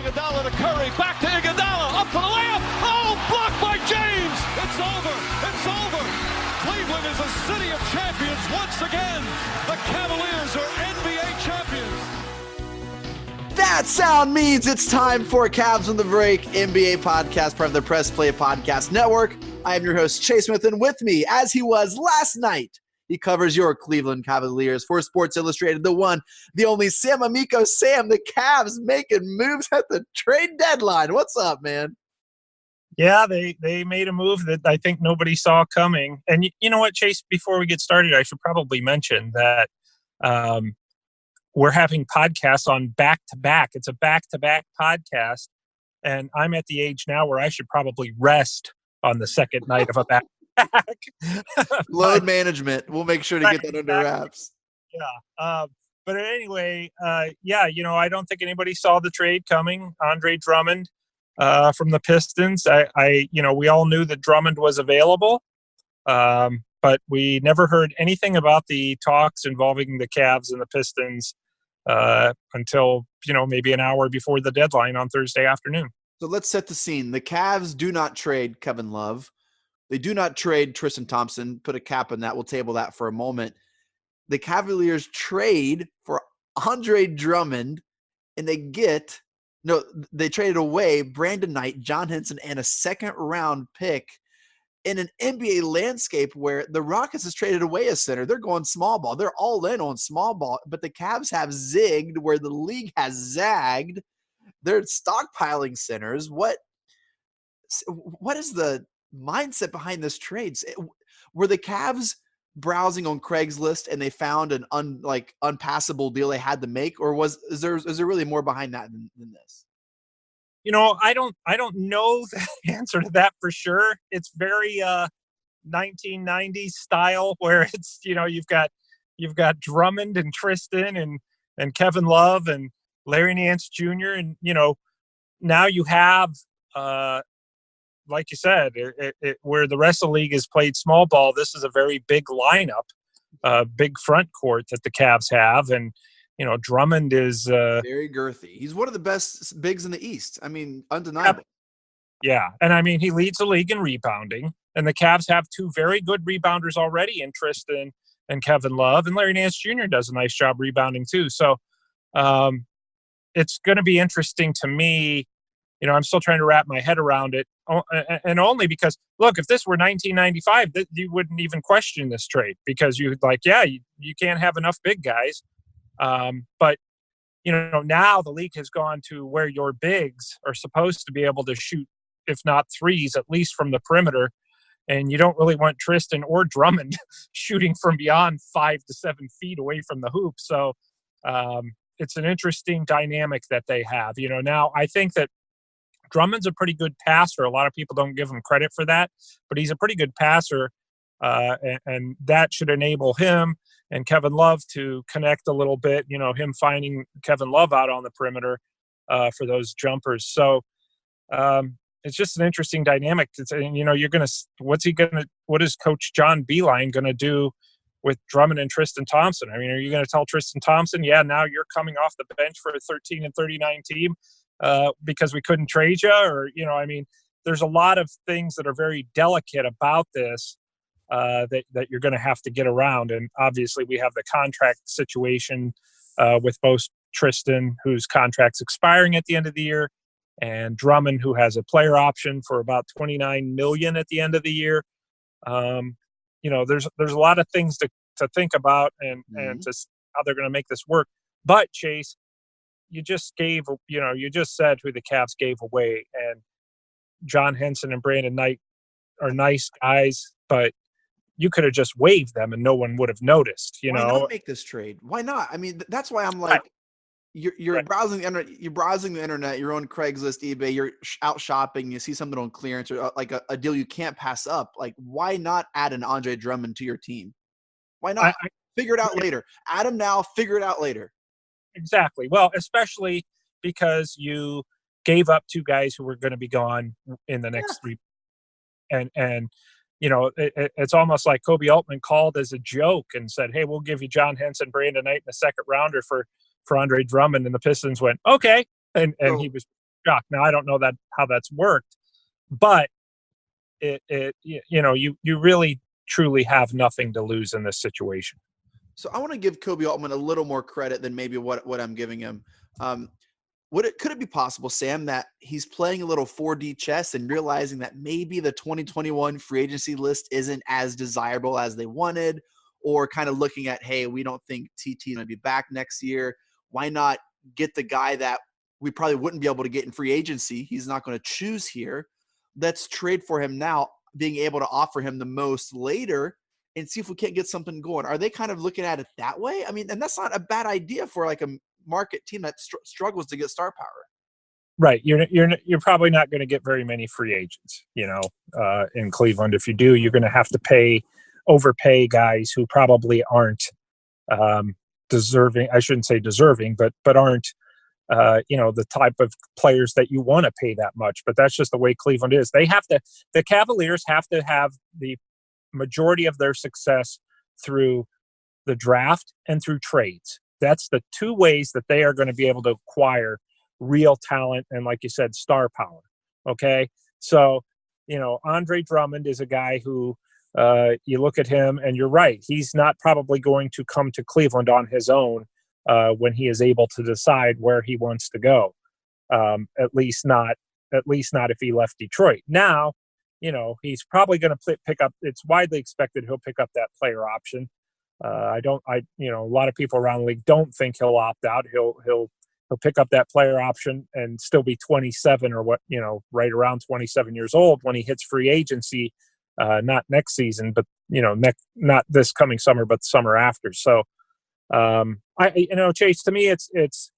Iguodala to Curry, back to Iguodala, up for the layup. Oh, blocked by James. It's over. It's over. Cleveland is a city of champions once again. The Cavaliers are NBA champions. That sound means it's time for Cavs on the Break NBA podcast, part of the Press Play Podcast Network. I am your host, Chase Smith, and with me, as he was last night, he covers your Cleveland Cavaliers for Sports Illustrated, the one, the only Sam Amico. Sam, the Cavs making moves at the trade deadline. What's up, man? Yeah, they made a move that I think nobody saw coming. And you know what, Chase, before we get started, I should probably mention that we're having podcasts on back-to-back. It's a back-to-back podcast, and I'm at the age now where I should probably rest on the second night of a back. Load management. We'll make sure to get that under wraps. Yeah. But anyway, I don't think anybody saw the trade coming. Andre Drummond from the Pistons. We all knew that Drummond was available, but we never heard anything about the talks involving the Cavs and the Pistons until, maybe an hour before the deadline on Thursday afternoon. So let's set the scene. The Cavs do not trade Kevin Love. They do not trade Tristan Thompson. Put a cap on that. We'll table that for a moment. The Cavaliers trade for Andre Drummond, and they traded away Brandon Knight, John Henson, and a second-round pick in an NBA landscape where the Rockets has traded away a center. They're going small ball. They're all in on small ball, but the Cavs have zigged where the league has zagged. They're stockpiling centers. What is the mindset behind this trade? Were the Cavs browsing on Craigslist and they found an unpassable deal they had to make, or is there really more behind that than this? I don't know the answer to that for sure. It's very 1990s style where it's you've got Drummond and Tristan and Kevin Love and Larry Nance Jr. and now you have like you said, where the rest of the league has played small ball, this is a very big lineup, big front court that the Cavs have. And, Drummond is very girthy. He's one of the best bigs in the East. I mean, undeniable. Yeah. And he leads the league in rebounding. And the Cavs have two very good rebounders already in Tristan and Kevin Love. And Larry Nance Jr. does a nice job rebounding too. So it's going to be interesting to me. I'm still trying to wrap my head around it, and only because, look, if this were 1995, you wouldn't even question this trade because you can't have enough big guys. But now the league has gone to where your bigs are supposed to be able to shoot, if not threes, at least from the perimeter, and you don't really want Tristan or Drummond shooting from beyond 5 to 7 feet away from the hoop. So it's an interesting dynamic that they have. Now I think that Drummond's a pretty good passer. A lot of people don't give him credit for that, but he's a pretty good passer, and that should enable him and Kevin Love to connect a little bit, him finding Kevin Love out on the perimeter for those jumpers. So it's just an interesting dynamic. What is Coach John Beilein going to do with Drummond and Tristan Thompson? I mean, are you going to tell Tristan Thompson, now you're coming off the bench for a 13-39 team? Because we couldn't trade you, or there's a lot of things that are very delicate about this that you're going to have to get around. And obviously, we have the contract situation with both Tristan, whose contract's expiring at the end of the year, and Drummond, who has a player option for about $29 million at the end of the year. There's a lot of things to think about and to see how they're going to make this work. But Chase, you just said who the Cavs gave away, and John Henson and Brandon Knight are nice guys, but you could have just waived them and no one would have noticed. Why not make this trade? Why not? I mean, that's why I'm like, you're right. Browsing the internet, you're on Craigslist, eBay, you're out shopping, you see something on clearance or like a deal you can't pass up. Like, why not add an Andre Drummond to your team? Why not? Figure it out later. Add him now, figure it out later. Exactly. Well, especially because you gave up two guys who were going to be gone in the next 3. And it's almost like Kobe Altman called as a joke and said, hey, we'll give you John Henson, Brandon Knight, and a second rounder for Andre Drummond. And the Pistons went, okay. And he was shock. Now, I don't know how that's worked, but you really truly have nothing to lose in this situation. So I want to give Kobe Altman a little more credit than maybe what I'm giving him. Could it be possible, Sam, that he's playing a little 4D chess and realizing that maybe the 2021 free agency list isn't as desirable as they wanted, or kind of looking at, hey, we don't think TT is going to be back next year. Why not get the guy that we probably wouldn't be able to get in free agency? He's not going to choose here. Let's trade for him now, being able to offer him the most later and see if we can't get something going. Are they kind of looking at it that way? I mean, and that's not a bad idea for like a market team that struggles to get star power. Right. You're probably not going to get very many free agents, in Cleveland. If you do, you're going to have to overpay guys who probably aren't deserving. I shouldn't say deserving, but aren't, the type of players that you want to pay that much. But that's just the way Cleveland is. The Cavaliers have to have the majority of their success through the draft and through trades. That's the two ways that they are going to be able to acquire real talent and, like you said, star power. Okay. So, Andre Drummond is a guy who you look at him and you're right. He's not probably going to come to Cleveland on his own when he is able to decide where he wants to go. At least not if he left Detroit. Now, he's probably going to pick up. It's widely expected he'll pick up that player option. A lot of people around the league don't think he'll opt out. He'll pick up that player option and still be 27 or right around 27 years old when he hits free agency, not next season, but, not this coming summer, but the summer after. So, Chase, to me, it's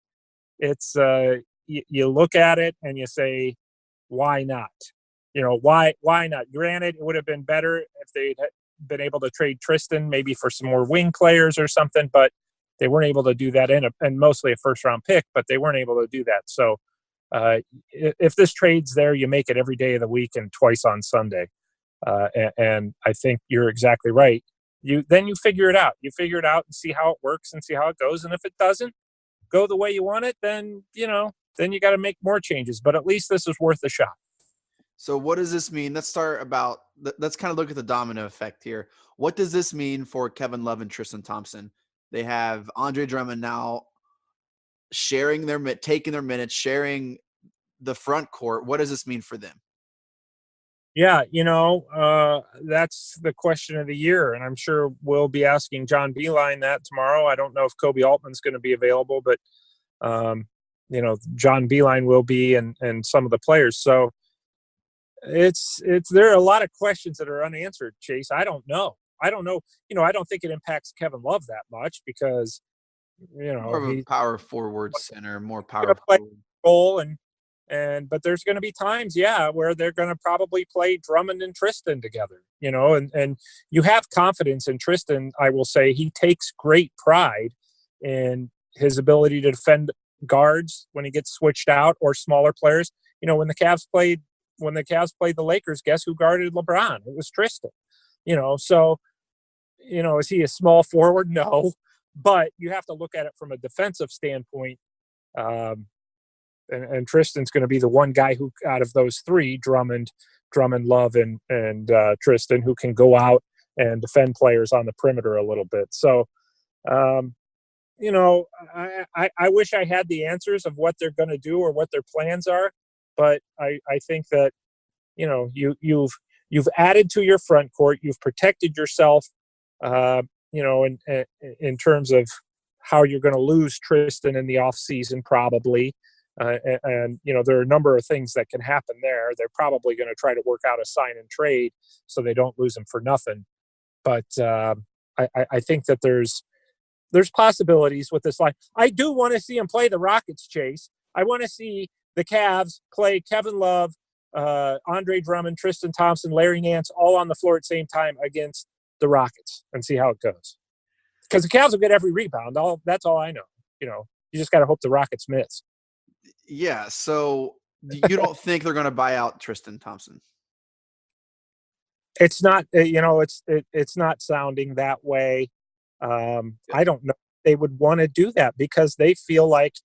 you look at it and you say, why not? Why not? Granted, it would have been better if they'd been able to trade Tristan maybe for some more wing players or something, but they weren't able to do that and mostly a first round pick, but they weren't able to do that. So if this trade's there, you make it every day of the week and twice on Sunday. And I think you're exactly right. You figure it out. You figure it out and see how it works and see how it goes. And if it doesn't go the way you want it, then you got to make more changes. But at least this is worth a shot. So what does this mean? Let's kind of look at the domino effect here. What does this mean for Kevin Love and Tristan Thompson? They have Andre Drummond now taking their minutes, sharing the front court. What does this mean for them? Yeah, that's the question of the year. And I'm sure we'll be asking John Beilein that tomorrow. I don't know if Kobe Altman's going to be available, but, John Beilein will be and some of the players. So there are a lot of questions that are unanswered, Chase. I don't know. I don't think it impacts Kevin Love that much because, more of a power forward center, more powerful role but there's going to be times, where they're going to probably play Drummond and Tristan together, and you have confidence in Tristan. I will say he takes great pride in his ability to defend guards when he gets switched out or smaller players. When the Cavs played the Lakers, guess who guarded LeBron? It was Tristan. So, is he a small forward? No, but you have to look at it from a defensive standpoint. And Tristan's going to be the one guy who, out of those three, Drummond, Love, and Tristan, who can go out and defend players on the perimeter a little bit. So, I wish I had the answers of what they're going to do or what their plans are, but I think that, you've added to your front court, you've protected yourself, in terms of how you're going to lose Tristan in the offseason probably. And there are a number of things that can happen there. They're probably going to try to work out a sign and trade so they don't lose him for nothing. But I think that there's possibilities with this line. I do want to see him play the Rockets, Chase. I want to see the Cavs play Kevin Love, Andre Drummond, Tristan Thompson, Larry Nance, all on the floor at the same time against the Rockets and see how it goes. Because the Cavs will get every rebound. That's all I know. You just got to hope the Rockets miss. Yeah. So you don't think they're going to buy out Tristan Thompson? It's not, it's not sounding that way. I don't know if they would want to do that because they feel like,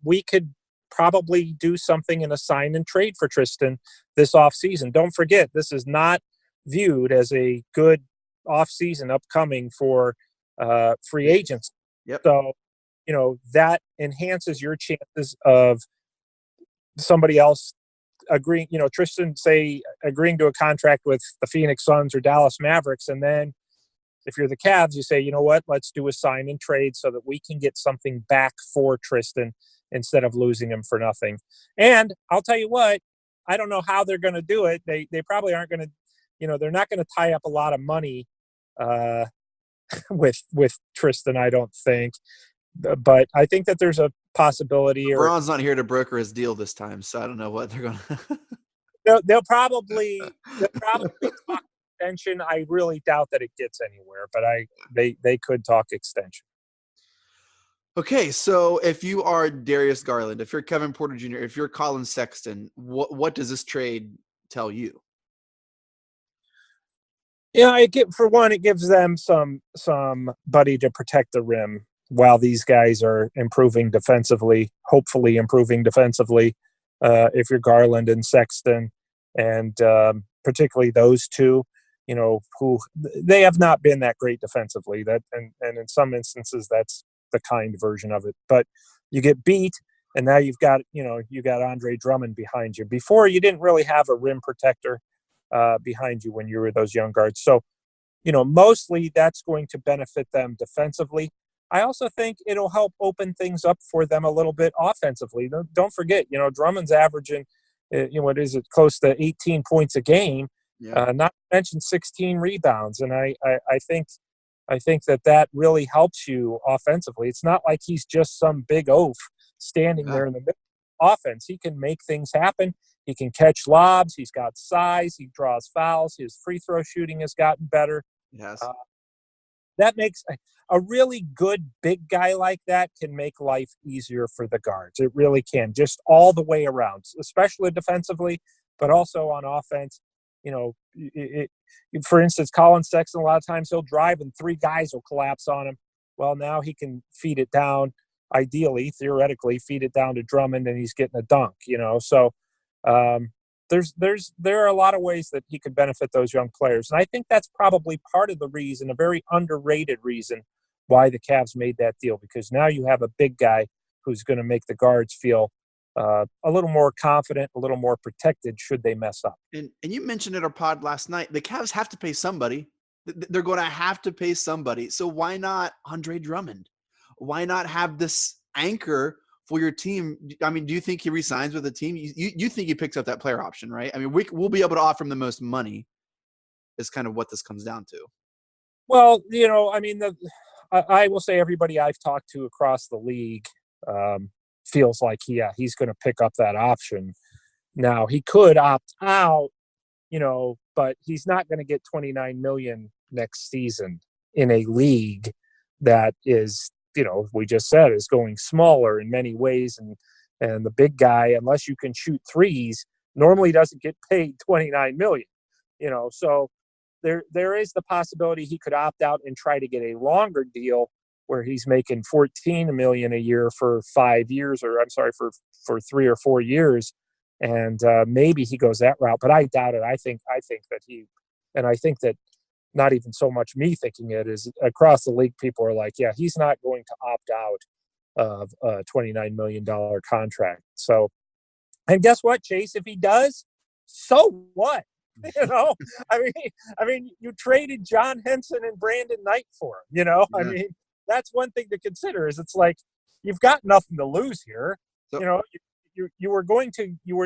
we could probably do something in a sign and trade for Tristan this offseason. Don't forget, this is not viewed as a good offseason upcoming for free agents. Yep. So, that enhances your chances of somebody else agreeing, Tristan, say, agreeing to a contract with the Phoenix Suns or Dallas Mavericks. And then if you're the Cavs, you say, you know what, let's do a sign and trade so that we can get something back for Tristan instead of losing him for nothing. And I'll tell you what, I don't know how they're going to do it. They probably aren't going to, they're not going to tie up a lot of money with Tristan, I don't think. But I think that there's a possibility. LeBron's not here to broker his deal this time, so I don't know what they're going to. They'll probably talk extension. I really doubt that it gets anywhere, but they could talk extension. Okay, so if you are Darius Garland, if you're Kevin Porter Jr., if you're Colin Sexton, what does this trade tell you? Yeah, it gives them somebody to protect the rim while these guys are improving defensively, hopefully improving defensively. If you're Garland and Sexton, and particularly those two, who they have not been that great defensively. And in some instances, that's the kind version of it. But you get beat, and now you've got Andre Drummond behind you. Before, you didn't really have a rim protector behind you when you were those young guards. So, mostly that's going to benefit them defensively. I also think it'll help open things up for them a little bit offensively. Don't forget, Drummond's averaging, what is it, close to 18 points a game, not to mention 16 rebounds. And I think that really helps you offensively. It's not like he's just some big oaf standing there in the middle of offense. He can make things happen. He can catch lobs. He's got size. He draws fouls. His free throw shooting has gotten better. Yes. That makes a really good big guy like that can make life easier for the guards. It really can, just all the way around, especially defensively, but also on offense. For instance, Colin Sexton, a lot of times he'll drive and three guys will collapse on him. Well, now he can feed it down, ideally, theoretically, feed it down to Drummond, and he's getting a dunk, So there are a lot of ways that he could benefit those young players. And I think that's probably part of the reason, a very underrated reason, why the Cavs made that deal, because now you have a big guy who's going to make the guards feel a little more confident, a little more protected should they mess up. And you mentioned at our pod last night, the Cavs have to pay somebody. They're going to have to pay somebody. So why not Andre Drummond? Why not have this anchor for your team? I mean, do you think he resigns with the team? You think he picks up that player option, right? I mean, we'll be able to offer him the most money is kind of what this comes down to. Well, I will say everybody I've talked to across the league feels like, he's going to pick up that option. Now, he could opt out, but he's not going to get $29 million next season in a league that is, we just said, is going smaller in many ways. And the big guy, unless you can shoot threes, normally doesn't get paid $29 million, so there is the possibility he could opt out and try to get a longer deal where he's making $14 million a year for 5 years, or for 3 or 4 years. And maybe he goes that route, but I doubt it. I think that not even so much me thinking it is across the league, people are like, he's not going to opt out of a $29 million contract. So, and guess what, Chase? If he does, so what? I mean, you traded John Henson and Brandon Knight for him, Yeah. I mean, that's one thing to consider is it's like, you've got nothing to lose here. So, you were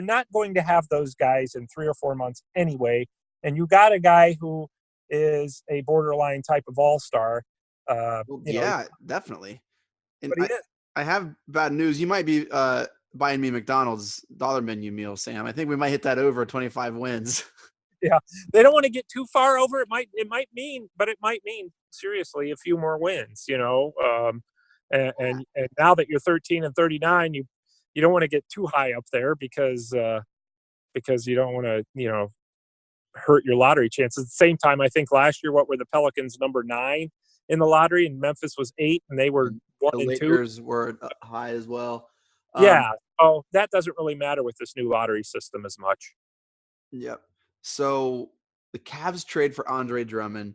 not going to have those guys in 3 or 4 months anyway. And you got a guy who is a borderline type of all-star. Definitely. And but he is. I have bad news. You might be buying me McDonald's dollar menu meal, Sam. I think we might hit that over 25 wins. Yeah, they don't want to get too far over. It might mean seriously a few more wins. And now that you're 13-39, you don't want to get too high up there because you don't want to hurt your lottery chances. At the same time, I think last year, what were the Pelicans number 9 in the lottery, and Memphis was 8, and they were 1 and 2. The Lakers were high as well. Yeah. Oh, that doesn't really matter with this new lottery system as much. Yep. So the Cavs trade for Andre Drummond.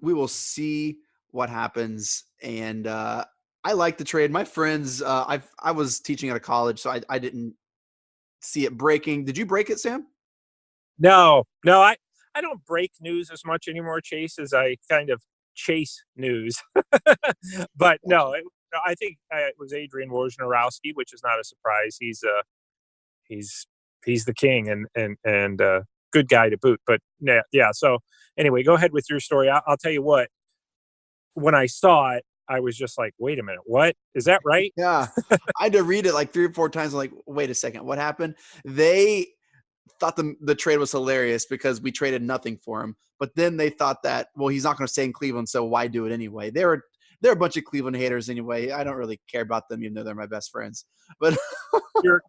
We will see what happens. And I like the trade. My friends, I was teaching at a college, so I didn't see it breaking. Did you break it, Sam? No, I don't break news as much anymore, Chase, as I kind of chase news. But no, Gotcha. I think it was Adrian Wojnarowski, which is not a surprise. He's he's the king and good guy to boot. But yeah. So anyway, go ahead with your story. I'll tell you what. When I saw it, I was just like, "Wait a minute, what is that right?" Yeah. I had to read it like 3 or 4 times. I'm like, wait a second, what happened? They thought the trade was hilarious because we traded nothing for him. But then they thought that, well, he's not going to stay in Cleveland, so why do it ananyway? They're a bunch of Cleveland haters anyway. I don't really care about them, even though they're my best friends. But You're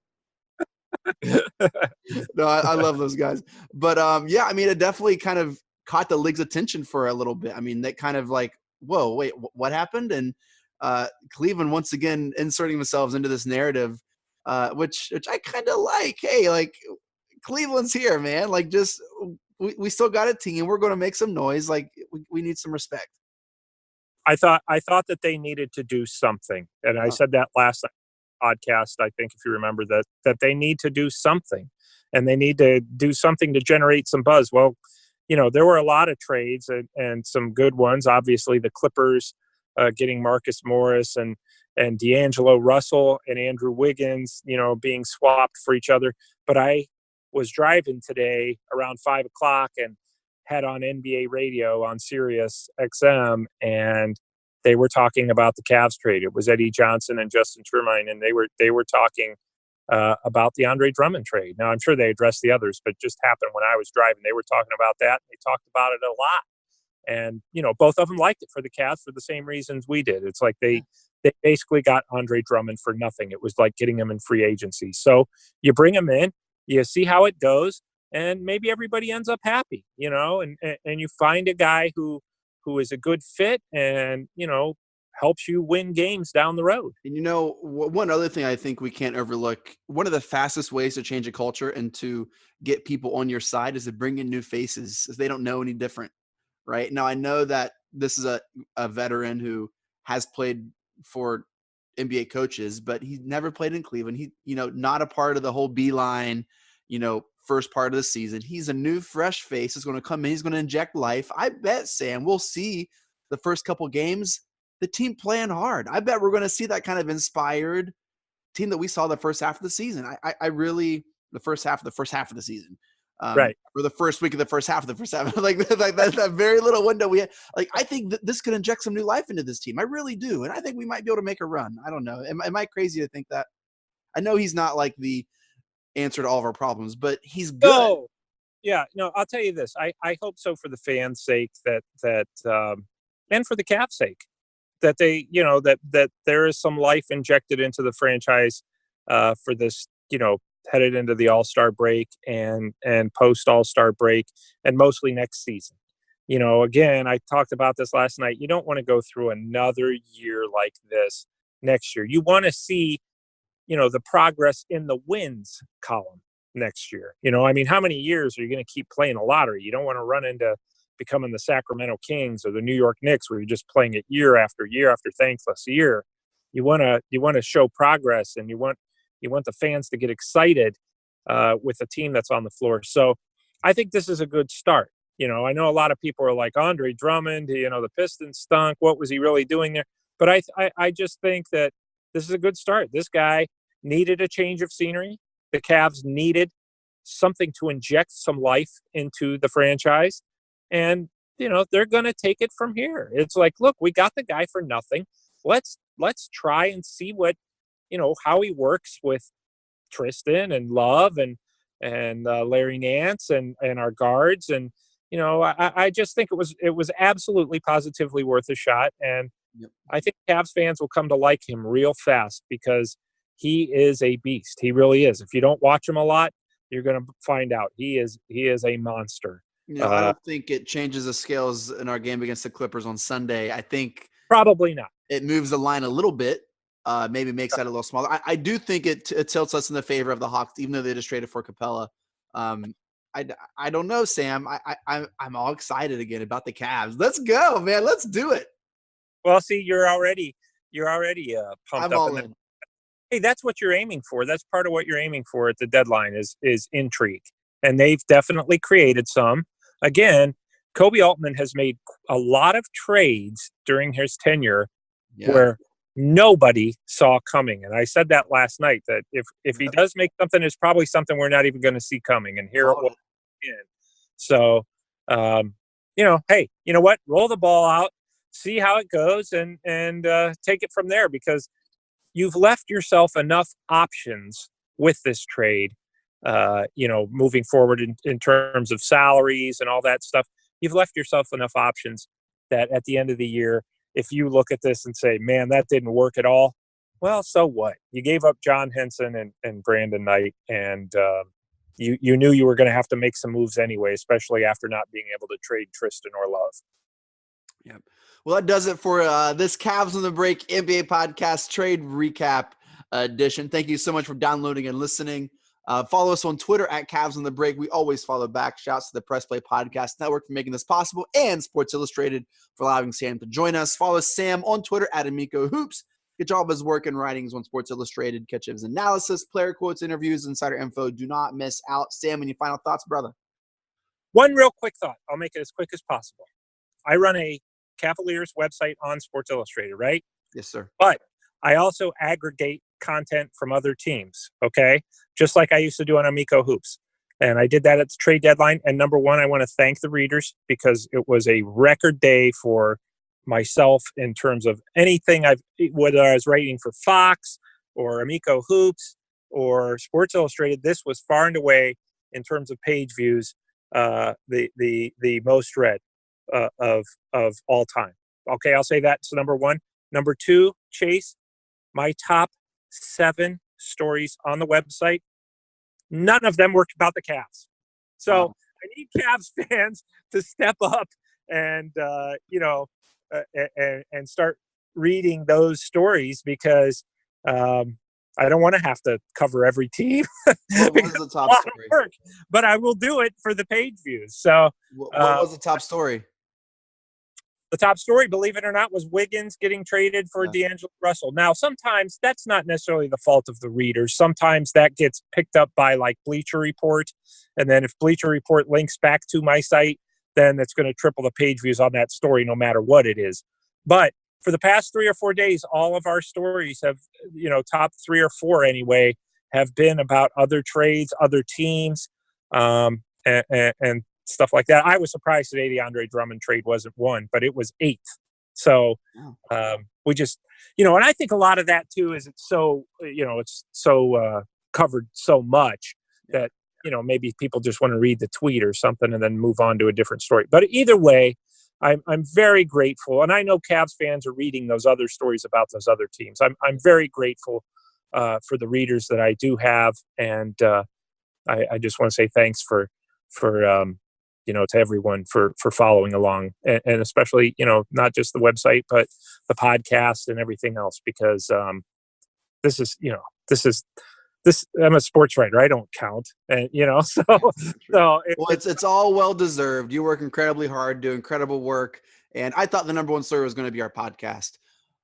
no, I love those guys. But yeah, I mean, it definitely kind of caught the league's attention for a little bit. I mean, they kind of like, whoa, wait, what happened? And Cleveland once again inserting themselves into this narrative, which I kind of like. Hey, like Cleveland's here, man. Like, just we still got a team. We're going to make some noise. Like, we need some respect. I thought that they needed to do something, and I Uh, said that last podcast. I think if you remember that they need to do something, and they need to do something to generate some buzz. Well, there were a lot of trades and some good ones. Obviously, the Clippers getting Marcus Morris and D'Angelo Russell and Andrew Wiggins, being swapped for each other. But I was driving today around 5 o'clock and had on NBA radio on Sirius XM, and they were talking about the Cavs trade. It was Eddie Johnson and Justin Turmine, and they were talking about the Andre Drummond trade. Now, I'm sure they addressed the others, but it just happened when I was driving. They were talking about that. And they talked about it a lot. And, both of them liked it for the Cavs for the same reasons we did. It's like they basically got Andre Drummond for nothing. It was like getting him in free agency. So you bring him in, you see how it goes, and maybe everybody ends up happy, and you find a guy who is a good fit and, helps you win games down the road. And one other thing I think we can't overlook, one of the fastest ways to change a culture and to get people on your side is to bring in new faces as they don't know any different. Right now, I know that this is a veteran who has played for NBA coaches, but he never played in Cleveland. He, not a part of the whole beeline, first part of the season. He's a new, fresh face. Is going to come in. He's going to inject life. I bet, Sam, we'll see the first couple games, the team playing hard. I bet we're going to see that kind of inspired team that we saw the first half of the season. I really the first half of the season. Right. Or the first week of the first half of the first half, like that very little window we had. Like, I think this could inject some new life into this team. I really do, and I think we might be able to make a run. I don't know. Am I crazy to think that? I know he's not like the answer to all of our problems, but he's good. No, yeah, no. I'll tell you this. I hope so for the fans' sake that and for the Cavs' sake that they that there is some life injected into the franchise for this headed into the All-Star break and post All-Star break and mostly next season. Again, I talked about this last night. You don't want to go through another year like this next year. You want to see, the progress in the wins column next year. I mean, how many years are you going to keep playing a lottery? You don't want to run into becoming the Sacramento Kings or the New York Knicks where you're just playing it year after thankless year. You want to show progress, and you want the fans to get excited with the team that's on the floor. So I think this is a good start. I know a lot of people are like, Andre Drummond, the Pistons stunk. What was he really doing there? But I just think that this is a good start. This guy needed a change of scenery. The Cavs needed something to inject some life into the franchise. And, they're going to take it from here. It's like, look, we got the guy for nothing. Let's try and see what, how he works with Tristan and Love and Larry Nance and our guards. And, I just think it was absolutely positively worth a shot. And Yep. I think Cavs fans will come to like him real fast because he is a beast. He really is. If you don't watch him a lot, you're going to find out he is a monster. I don't think it changes the scales in our game against the Clippers on Sunday. I think Probably not. it moves the line a little bit. maybe makes that a little smaller. I do think it tilts us in the favor of the Hawks, even though they just traded for Capella. I don't know, Sam. I'm all excited again about the Cavs. Let's go, man. Let's do it. Well, see, you're already pumped I'm up. all in. Hey, that's what you're aiming for. That's part of what you're aiming for at the deadline is intrigue. And they've definitely created some. Again, Kobe Altman has made a lot of trades during his tenure where nobody saw coming. And I said that last night, that if he does make something, it's probably something we're not even going to see coming. And here it was again. So, hey, you know what? Roll the ball out, see how it goes, and take it from there, because you've left yourself enough options with this trade, moving forward in terms of salaries and all that stuff. You've left yourself enough options that at the end of the year, if you look at this and say, man, that didn't work at all, well, so what? You gave up John Henson and Brandon Knight, and you knew you were going to have to make some moves anyway, especially after not being able to trade Tristan or Love. Yep. Well, that does it for this Cavs on the Break NBA podcast trade recap edition. Thank you so much for downloading and listening. Follow us on Twitter at Cavs on the Break. We always follow back. Shouts to the Press Play Podcast Network for making this possible, and Sports Illustrated for allowing Sam to join us. Follow Sam on Twitter at Amico Hoops. Get all of his work and writings on Sports Illustrated. Catch his analysis, player quotes, interviews, insider info. Do not miss out. Sam, any final thoughts, brother? One real quick thought. I'll make it as quick as possible. I run a Cavaliers website on Sports Illustrated, right? Yes, sir. But I also aggregate content from other teams, okay? Just like I used to do on Amico Hoops. And I did that at the trade deadline. And number one, I want to thank the readers, because it was a record day for myself in terms of anything whether I was writing for Fox or Amico Hoops or Sports Illustrated. This was far and away, in terms of page views, the most read of all time. Okay, I'll say that. So number one. Number two, Chase, my top 7 stories on the website, none of them were about the Cavs. So I need Cavs fans to step up and and start reading those stories, because I don't want to have to cover every team. What was the top story? But I will do it for the page views. So what was the top story? The top story, believe it or not, was Wiggins getting traded for D'Angelo Russell. Now, sometimes that's not necessarily the fault of the readers. Sometimes that gets picked up by like Bleacher Report. And then if Bleacher Report links back to my site, then it's going to triple the page views on that story, no matter what it is. But for the past 3 or 4 days, all of our stories have, top 3 or 4 anyway, have been about other trades, other teams, and stuff like that. I was surprised today the Andre Drummond trade wasn't 1, but it was 8th. So we just, and I think a lot of that too is it's so covered so much that, maybe people just want to read the tweet or something and then move on to a different story. But either way, I'm very grateful. And I know Cavs fans are reading those other stories about those other teams. I'm very grateful for the readers that I do have. And I just want to say thanks for to everyone for following along, and especially, not just the website, but the podcast and everything else, because I'm a sports writer. I don't count, and it's all well deserved. You work incredibly hard, do incredible work, and I thought the number one story was going to be our podcast,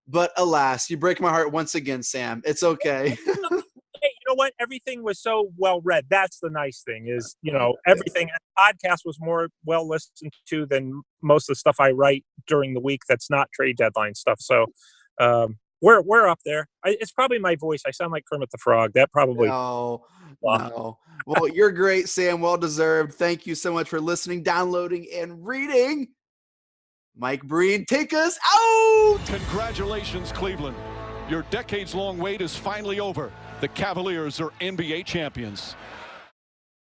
but alas, you break my heart once again, Sam. It's okay. Hey, you know what? Everything was so well read. That's the nice thing is, everything. Podcast was more well listened to than most of the stuff I write during the week. That's not trade deadline stuff. So we're up there. It's probably my voice. I sound like Kermit the Frog. That probably. No. Well, you're great, Sam. Well deserved. Thank you so much for listening, downloading, and reading. Mike Breen, take us out. Congratulations, Cleveland. Your decades-long wait is finally over. The Cavaliers are NBA champions.